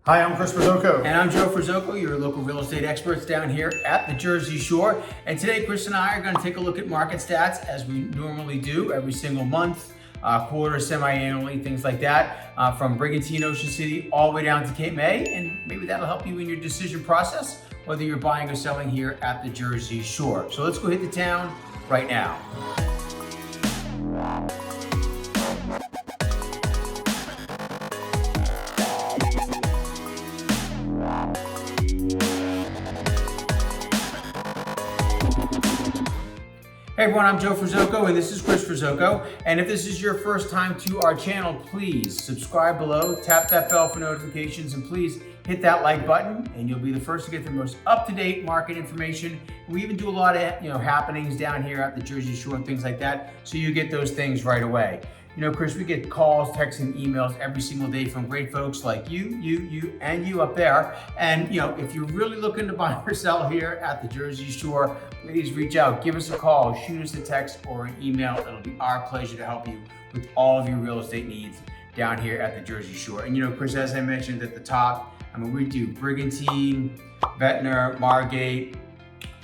Hi, I'm Chris Ferzoco. And I'm Joe Ferzoco, your local real estate experts down here at the Jersey Shore. And today, Chris and I are going to take a look at market stats as we normally do every single month, quarter, semi-annually, things like that, from Brigantine, Ocean City, all the way down to Cape May. And maybe that'll help you in your decision process, whether you're buying or selling here at the Jersey Shore. So let's go hit the town right now. Hey everyone, I'm Joe Ferzoco and this is Chris Ferzoco. And if this is your first time to our channel, please subscribe below, tap that bell for notifications, and please hit that like button and you'll be the first to get the most up-to-date market information. We even do a lot of happenings down here at the Jersey Shore and things like that, so you get those things right away. Chris, we get calls, texts, and emails every single day from great folks like you, and you up there. And, if you're really looking to buy or sell here at the Jersey Shore, please reach out, give us a call, shoot us a text or an email. It'll be our pleasure to help you with all of your real estate needs down here at the Jersey Shore. And, Chris, as I mentioned at the top, we do Brigantine, Ventnor, Margate,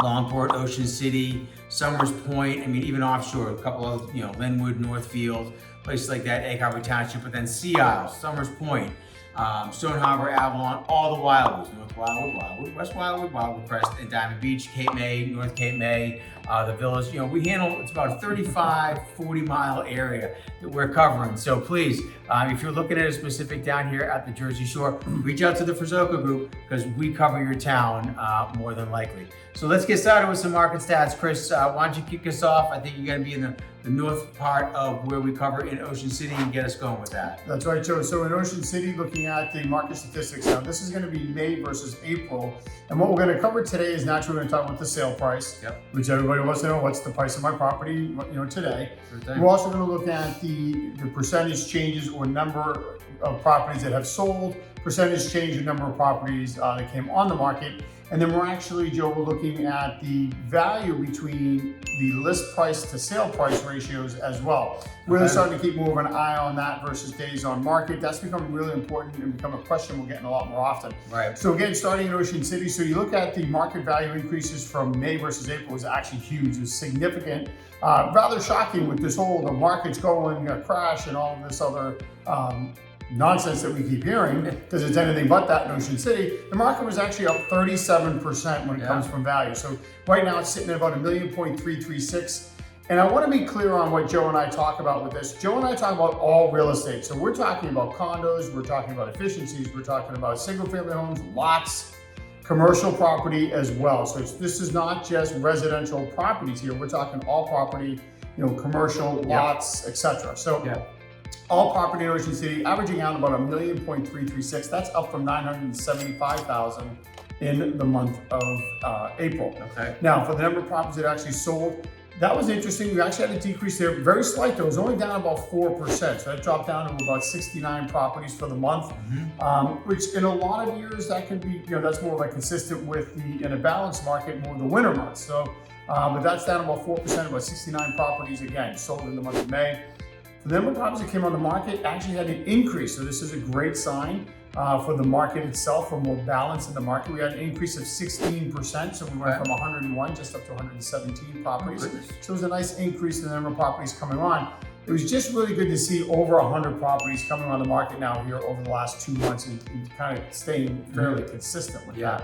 Longport, Ocean City, Somers Point, even offshore, a couple of, Linwood, Northfield, places like that, Egg Harbor Township, but then Sea Isle, Somers Point, Stone Harbor, Avalon, all the Wildwoods, North Wildwood, West Wildwood, Wildwood Crest, and Diamond Beach, Cape May, North Cape May, the Villas. We handle, it's about a 35, 40-mile area that we're covering. So please, if you're looking at a specific down here at the Jersey Shore, reach out to the Ferzoco group because we cover your town more than likely. So let's get started with some market stats. Chris, why don't you kick us off? I think you're going to be in the north part of where we cover in Ocean City and get us going with that. That's right, Joe. So in Ocean City, looking at the market statistics now, this is going to be May versus April. And what we're going to cover today is naturally we're going to talk about the sale price, which everybody wants to know what's the price of my property, today. We're also going to look at the percentage changes or number of properties that have sold, percentage change in number of properties that came on the market. And then we're actually, Joe, we're looking at the value between the list price to sale price ratios as well. Really starting to keep more of an eye on that versus days on market. That's become really important and become a question we're getting a lot more often. Right. So again, starting in Ocean City, so you look at the market value increases from May versus April was actually huge. It was significant. Rather shocking with this whole, the market's going crash and all of this other nonsense that we keep hearing, because it's anything but that in Ocean City. The market was actually up 37% when it comes from value. So right now it's sitting at about $1,336,000. And I want to be clear on what Joe and I talk about with this. Joe and I talk about all real estate. So we're talking about condos, we're talking about efficiencies, we're talking about single family homes, lots, commercial property as well. So this is not just residential properties here. We're talking all property, commercial, lots, etc. So all property in Ocean City, averaging out about $1,336,000. That's up from $975,000 in the month of April. Now, for the number of properties that actually sold, that was interesting. We actually had a decrease there, very slight though. It was only down about 4%. So that dropped down to about 69 properties for the month, which in a lot of years that can be, that's more like consistent with in a balanced market, more the winter months. So, but that's down about 4%, about 69 properties again, sold in the month of May. The number of properties that came on the market actually had an increase. So this is a great sign for the market itself, for more balance in the market. We had an increase of 16%. So we went from 101 just up to 117 properties. So it was a nice increase in the number of properties coming on. It was just really good to see over 100 properties coming on the market now here over the last 2 months and kind of staying fairly consistent with that.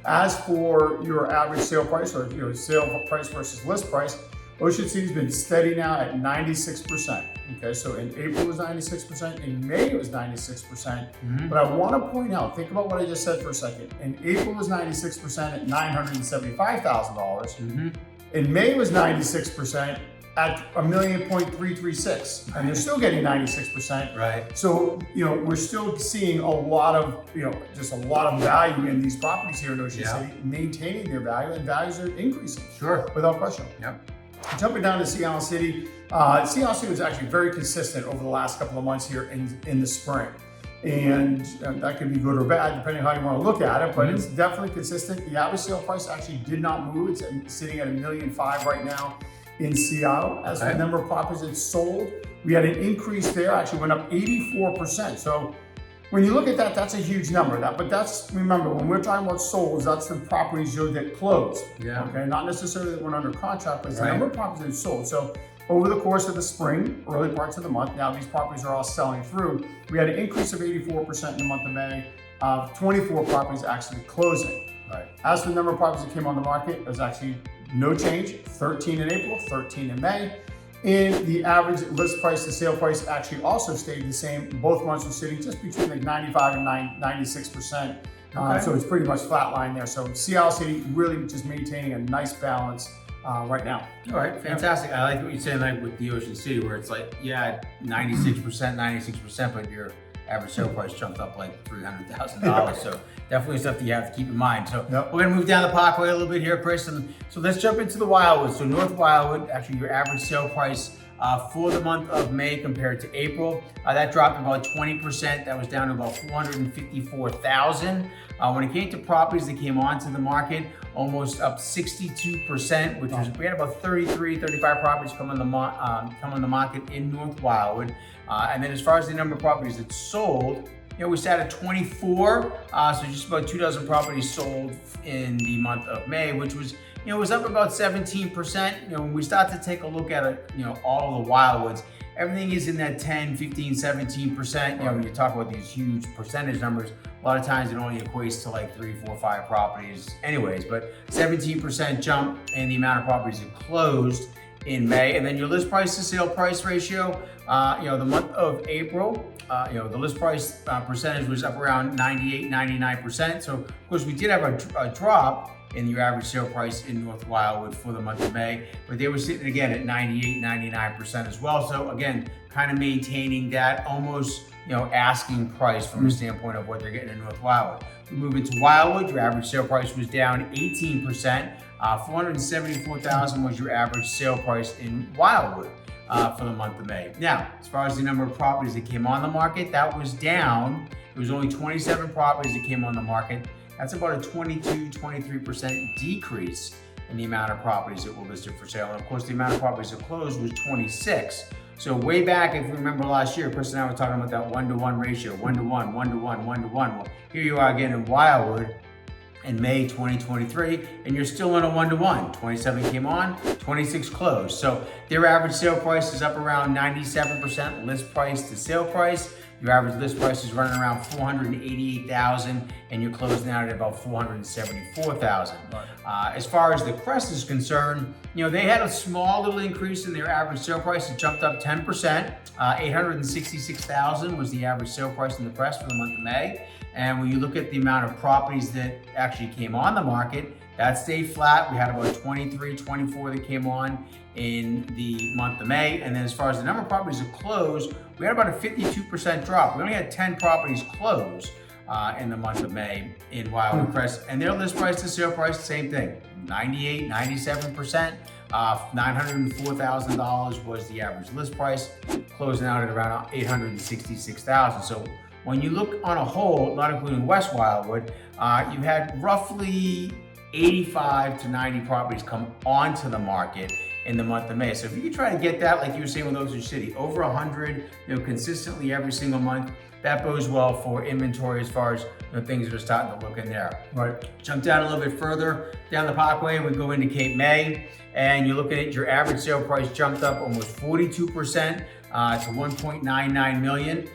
As for your average sale price or your sale price versus list price, Ocean City's been steady now at 96%. Okay, so in April it was 96%, in May it was 96%. But I want to point out, think about what I just said for a second. In April it was 96% at $975,000. In May it was 96% at $1,336,000, and they're still getting 96%. Right. So we're still seeing a lot of just a lot of value in these properties here in Ocean City, maintaining their value, and values are increasing. Sure. Without question. Jumping down to Sea Isle City, Sea Isle City was actually very consistent over the last couple of months here in the spring. And that could be good or bad, depending on how you want to look at it, but it's definitely consistent. The average sale price actually did not move. It's sitting at $1.5 million right now in Sea Isle. As for the number of properties that sold, we had an increase there, actually went up 84%. So when you look at that, that's a huge number. But that's, remember, when we're talking about solds, that's the properties that closed. Yeah. Okay, not necessarily that went under contract, but it's the Right. number of properties that sold. So over the course of the spring, early parts of the month, now these properties are all selling through. We had an increase of 84% in the month of May, 24 properties actually closing. Right. As for the number of properties that came on the market, there's actually no change. 13 in April, 13 in May. And the average list price to sale price actually also stayed the same. Both months were sitting just between like 95 and 96%. Okay. So it's pretty much flatline there. So Seattle City really just maintaining a nice balance right now. All right, fantastic. I like what you're saying, like with the Ocean City, where it's like, yeah, 96%, but your average sale price jumped up like $300,000. So definitely stuff that you have to keep in mind. So we're gonna move down the Parkway a little bit here, Chris. And so let's jump into the Wildwood. So North Wildwood, actually your average sale price for the month of May compared to April, that dropped about 20%. That was down to about $454,000. When it came to properties that came onto the market, almost up 62%, which was, we had about 35 properties come on the market in North Wildwood. And then as far as the number of properties that sold, we sat at 24, so just about 24 properties sold in the month of May, which was, was up about 17%. When we start to take a look at it, all of the Wildwoods, everything is in that 10, 15, 17%. When you talk about these huge percentage numbers, a lot of times it only equates to like 3, 4, 5 properties anyways, but 17% jump in the amount of properties that closed in May. And then your list price to sale price ratio, the month of April, the list price percentage was up around 98, 99%. So of course we did have a drop in your average sale price in North Wildwood for the month of May, but they were sitting again at 98, 99% as well. So again, kind of maintaining that almost, asking price from a standpoint of what they're getting in North Wildwood. We move into Wildwood, your average sale price was down 18%. $474,000 was your average sale price in Wildwood for the month of May. Now, as far as the number of properties that came on the market, that was down. It was only 27 properties that came on the market. That's about a 23% decrease in the amount of properties that were listed for sale. And of course, the amount of properties that closed was 26. So way back, if you remember last year, Chris and I were talking about that 1-to-1 ratio, 1-to-1, 1-to-1, 1-to-1. Well, here you are again in Wildwood in May 2023, and you're still in a 1-to-1. 27 came on, 26 closed. So their average sale price is up around 97% list price to sale price. Your average list price is running around $488,000, and you're closing out at about $474,000. As far as the Crest is concerned, they had a small little increase in their average sale price. It jumped up 10%. $866,000 was the average sale price in the Crest for the month of May. And when you look at the amount of properties that actually came on the market, that stayed flat. We had about 23, 24 that came on in the month of May. And then as far as the number of properties that closed, we had about a 52% drop. We only had 10 properties close in the month of May in Wildwood Crest. And their list price to sale price, same thing, 98, 97%. $904,000 was the average list price, closing out at around $866,000. So when you look on a whole, not including West Wildwood, you had roughly 85 to 90 properties come onto the market in the month of May. So if you could try to get that, like you were saying with Ocean City, over 100, consistently every single month, that bodes well for inventory as far as things that are starting to look in there. Right. Jump down a little bit further down the Parkway, we go into Cape May, and you're looking at your average sale price jumped up almost 42% to $1.99 million.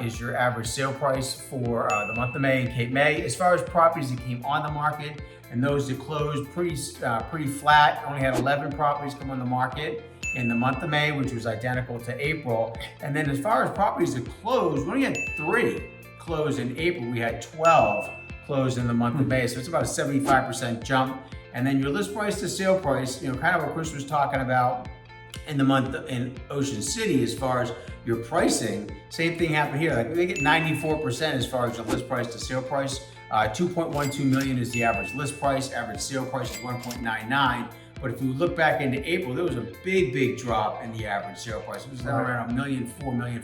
Is your average sale price for the month of May in Cape May. As far as properties that came on the market and those that closed, pretty flat. Only had 11 properties come on the market in the month of May, which was identical to April. And then as far as properties that closed, we only had 3 closed in April. We had 12 closed in the month of May. So it's about a 75% jump. And then your list price to sale price, kind of what Chris was talking about in the month in Ocean City as far as your pricing, same thing happened here. Like they get 94% as far as your list price to sale price. 2.12 million is the average list price. Average sale price is 1.99. But if you look back into April, there was a big drop in the average sale price. It was down around $1.4 million, $1.5 million.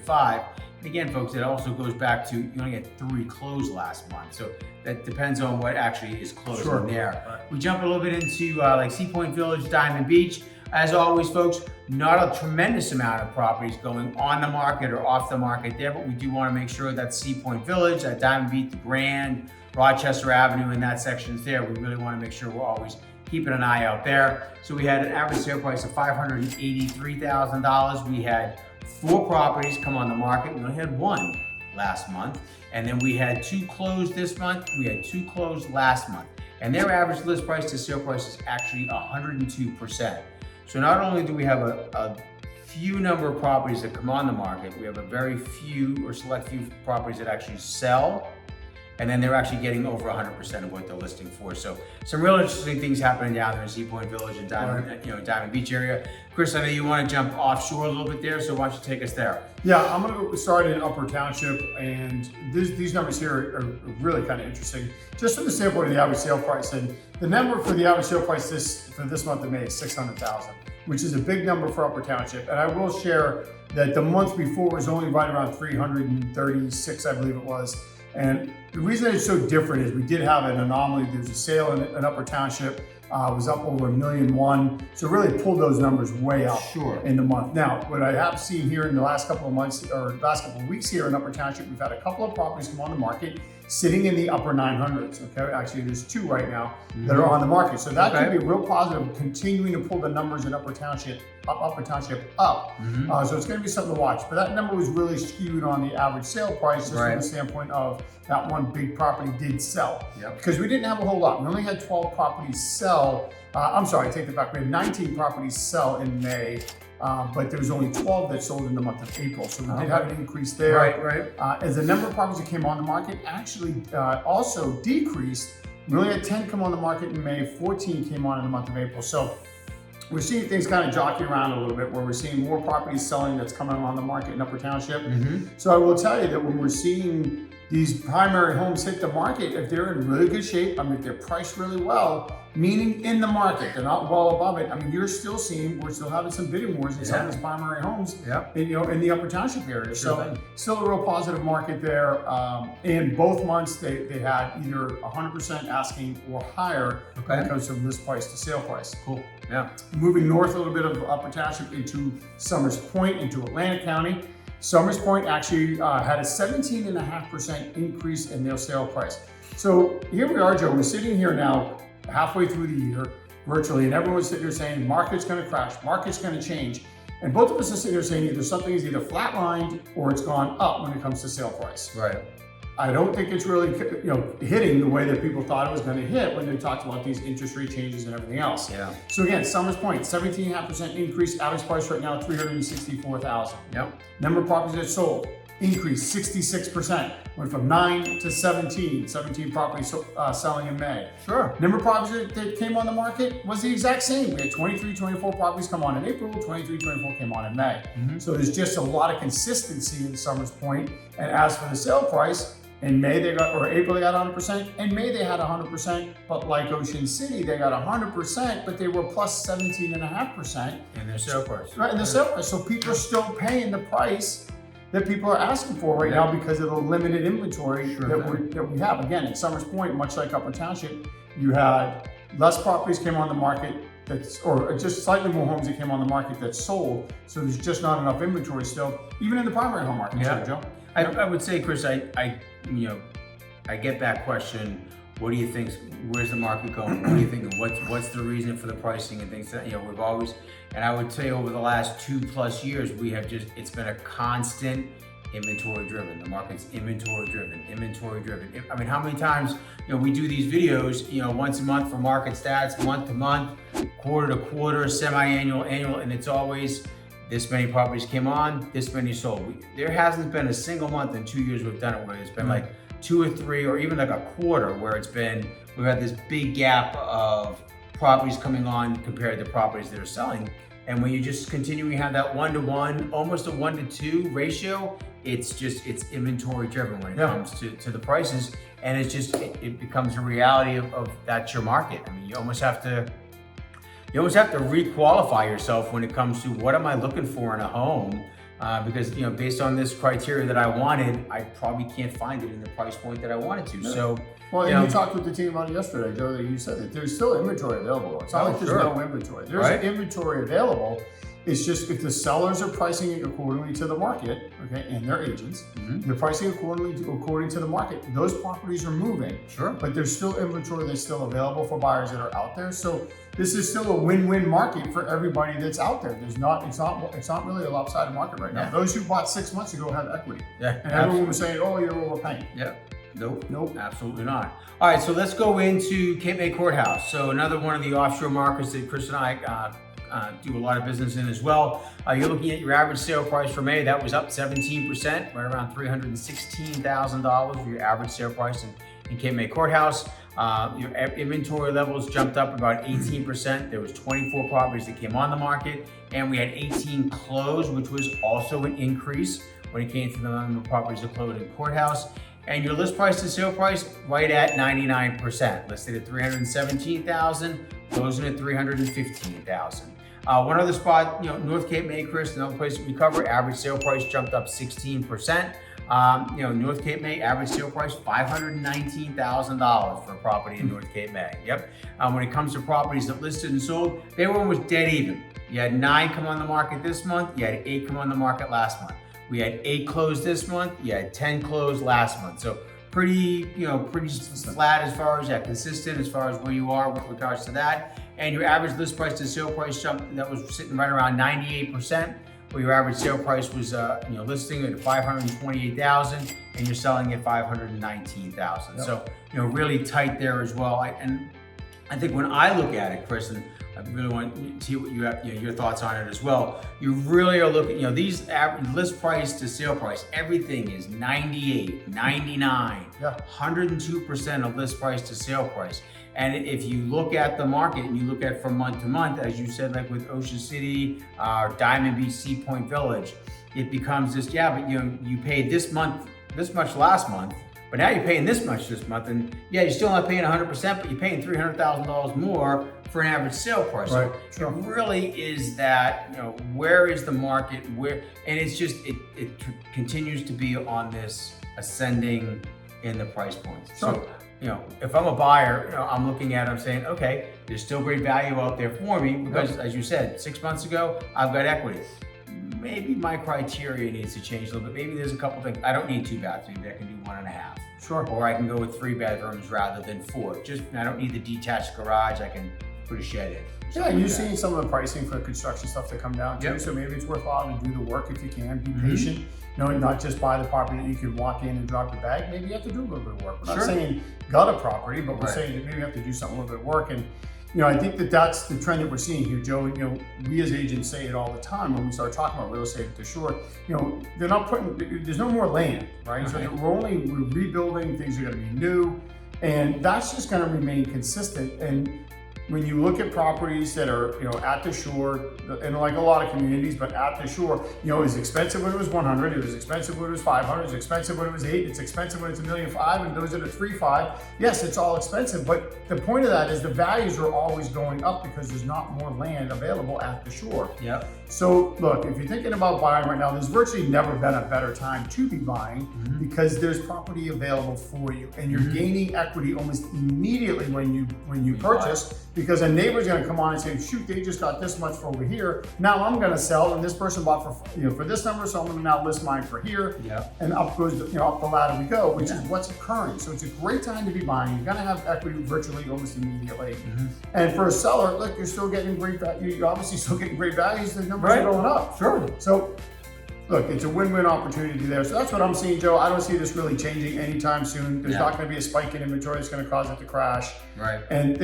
And again, folks, it also goes back to you only had 3 closed last month. So that depends on what actually is closed in there. Right. We jump a little bit into like Sea Point Village, Diamond Beach. As always, folks, not a tremendous amount of properties going on the market or off the market there, but we do want to make sure that Sea Point Village, that Diamond Beach, the Grand, Rochester Avenue, and that section's there. We really want to make sure we're always keeping an eye out there. So we had an average sale price of $583,000. We had 4 properties come on the market. We only had 1 last month. And then we had 2 closed this month. We had 2 closed last month. And their average list price to sale price is actually 102%. So not only do we have a few number of properties that come on the market, we have a very few or select few properties that actually sell. And then they're actually getting over 100% of what they're listing for. So some real interesting things happening down there in Sea Point Village and Diamond Beach area. Chris, I know you want to jump offshore a little bit there, so why don't you take us there? Yeah, I'm going to start in Upper Township, and these numbers here are really kind of interesting. Just from the standpoint of the average sale price, and the number for the average sale price for this month of May is $600,000, which is a big number for Upper Township. And I will share that the month before was only right around 336, I believe it was. And the reason it's so different is we did have an anomaly. There's a sale in Upper Township, was up over $1.1 million. So really pulled those numbers way up in the month. Now, what I have seen here in the last couple of months or last couple of weeks here in Upper Township, we've had a couple of properties come on the market sitting in the upper 900s. Okay, actually there's 2 right now that are on the market. So that could be real positive, continuing to pull the numbers in Upper Township up. So it's going to be something to watch. But that number was really skewed on the average sale price, just from the standpoint of that one big property did sell. Because we didn't have a whole lot. We only had 12 properties sell. I'm sorry, I take that back. We had 19 properties sell in May. But there was only 12 that sold in the month of April. So we did have an increase there. As the number of properties that came on the market actually also decreased. We only had 10 come on the market in May, 14 came on in the month of April. So we're seeing things kind of jockey around a little bit, where we're seeing more properties selling that's coming on the market in Upper Township. So I will tell you that when we're seeing these primary homes hit the market, if they're in really good shape, I mean, if they're priced really well, meaning in the market, they're not well above it. I mean, we're still having some bidding wars in some of these primary homes, in the Upper Township area. So still a real positive market there. In both months, they had either 100% asking or higher when it comes from list price to sale price. Moving north a little bit of Upper Township into Summers Point, into Atlantic County. Summers Point actually had a 17.5% increase in their sale price. So here we are, Joe, we're sitting here now halfway through the year, virtually, and everyone's sitting here saying, market's gonna crash, market's gonna change. And both of us are sitting here saying either something is either flatlined or it's gone up when it comes to sale price. I don't think it's really hitting the way that people thought it was going to hit when they talked about these interest rate changes and everything else. So again, Summers Point, 17.5% increase, average price right now, $364,000. Number of properties that sold, increased 66%, went from 9 to 17 properties selling in May. Number of properties that came on the market was the exact same. We had 24 properties come on in April, 24 came on in May. So there's just a lot of consistency in Summers Point. And as for the sale price, in May April they got 100%. In May they had 100%, but like Ocean City, they got 100%, but they were plus 17.5% in their sale price. In the sale price. So people are still paying the price that people are asking for right now because of the limited inventory that we have. Again, at Summers Point, much like Upper Township, you had less properties came on the market or just slightly more homes that came on the market that sold. So there's just not enough inventory still, even in the primary home market. Joe. I would say, Chris, I get that question. What do you think? Where's the market going? What do you think? What's the reason for the pricing and things that we've always? And I would say over the last 2+ years, it's been a constant inventory driven. The market's inventory driven. I mean, how many times we do these videos once a month for market stats, month to month, quarter to quarter, semi-annual, annual, and it's always this many properties came on, this many sold. There hasn't been a single month in 2 years we've done it where it's been like 2 or 3 or even like a quarter where we've had this big gap of properties coming on compared to properties that are selling. And when you just continually have that 1-to-1, almost a 1-to-2 ratio, it's inventory driven when it comes to the prices. And it becomes a reality of that's your market. I mean, you almost have to re-qualify yourself when it comes to what am I looking for in a home because based on this criteria that I wanted, I probably can't find it in the price point that I wanted to. Yeah. So, well, and you talked with the team about it yesterday, Joe. That you said that there's still inventory available. It's not like there's no inventory. There's inventory available. It's just if the sellers are pricing it accordingly to the market, okay, and their agents, they're pricing according to the market. Those properties are moving, but there's still inventory that's still available for buyers that are out there. So this is still a win-win market for everybody that's out there. It's not really a lopsided market right now. Those who bought 6 months ago have equity, and everyone was saying, "Oh, you're overpaying." Nope, absolutely not. All right, so let's go into Cape May Courthouse. So another one of the offshore markets that Chris and I do a lot of business in as well. You're looking at your average sale price for May. That was up 17%, right around $316,000 for your average sale price in Cape May Courthouse. Your inventory levels jumped up about 18%. There was 24 properties that came on the market, and we had 18 closed, which was also an increase when it came to the number of properties that closed in Courthouse. And your list price to sale price right at 99%, listed at $317,000, closing at $315,000. One other spot, North Cape May, Chris, another place that we cover, average sale price jumped up 16%. North Cape May, average sale price, $519,000 for a property in North Cape May. When it comes to properties that listed and sold, they were almost dead even. You had 9 come on the market this month, you had 8 come on the market last month. We had 8 closed this month, you had 10 closed last month. So pretty flat as far as consistent as far as where you are with regards to that. And your average list price to sale price jump, that was sitting right around 98%, where your average sale price was listing at $528,000 and you're selling at $519,000. So really tight there as well. And I think when I look at it, Chris, and I really want to see what you have, your thoughts on it as well. You really are looking, these average list price to sale price, everything is 98, 99, 102% of list price to sale price. And if you look at the market and you look at from month to month, as you said, like with Ocean City, Diamond Beach, Sea Point Village, it becomes this, but you paid this much last month, but now you're paying this much this month, and you're still not paying 100%, but you're paying $300,000 more for an average sale price. Right. So it really is that, where is the market, and it's just, it continues to be on this ascending in the price points. So, if I'm a buyer, I'm looking at it, I'm saying, okay, there's still great value out there for me because, as you said, 6 months ago, I've got equity. Maybe my criteria needs to change a little bit. Maybe there's a couple things. I don't need 2 bathrooms. Maybe I can do 1.5. Or I can go with 3 bedrooms rather than 4. I don't need the detached garage. I can put a shed in. Yeah, and you're seeing some of the pricing for construction stuff to come down too. So maybe it's worthwhile to do the work if you can. Be patient. Not just buy the property that you can walk in and drop your bag. Maybe you have to do a little bit of work. We're not saying gut a property, but we're saying that maybe you have to do something a little bit of work. And I think that's the trend that we're seeing here, Joe. We as agents say it all the time when we start talking about real estate at the shore. They're not there's no more land, right? So we're rebuilding. Things are going to be new, and that's just going to remain consistent. And when you look at properties that are, at the shore, and like a lot of communities, but at the shore, it was expensive when it was 100, it was expensive when it was 500, it was expensive when it was 8, it's expensive when it's $1.5 million, and those that are 3.5, yes, it's all expensive, but the point of that is the values are always going up because there's not more land available at the shore. So look, if you're thinking about buying right now, there's virtually never been a better time to be buying because there's property available for you, and you're gaining equity almost immediately when you purchase. Because a neighbor's going to come on and say, shoot, they just got this much for over here. Now I'm going to sell, and this person bought for this number, so I'm going to now list mine for here. And up goes up the ladder we go, which is what's occurring. So it's a great time to be buying. You're going to have equity virtually almost immediately. And for a seller, look, you're still getting great value. You're obviously still getting great values. The numbers are going up. So look, it's a win-win opportunity there. So that's what I'm seeing, Joe. I don't see this really changing anytime soon. There's not going to be a spike in inventory that's going to cause it to crash. And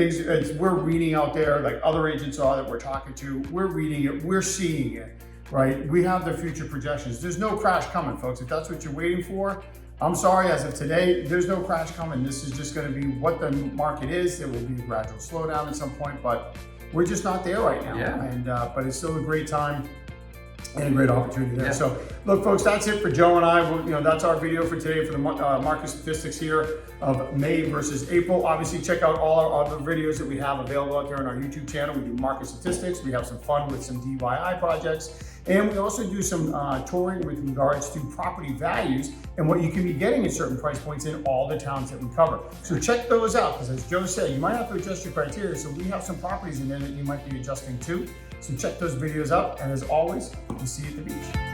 we're reading out there, like other agents are that we're talking to, we're reading it, we're seeing it, right? We have the future projections. There's no crash coming, folks. If that's what you're waiting for, I'm sorry, as of today, there's no crash coming. This is just going to be what the market is. There will be a gradual slowdown at some point, but we're just not there right now. And but it's still a great time and a great opportunity there. So look, folks, that's it for Joe and I. That's our video for today for the market statistics here of May versus April. Obviously, check out all our other videos that we have available out there on our YouTube channel. We do market statistics. We have some fun with some DIY projects. And we also do some touring with regards to property values and what you can be getting at certain price points in all the towns that we cover. So check those out, because as Joe said, you might have to adjust your criteria. So we have some properties in there that you might be adjusting to. So check those videos out. And as always, we'll see you at the beach.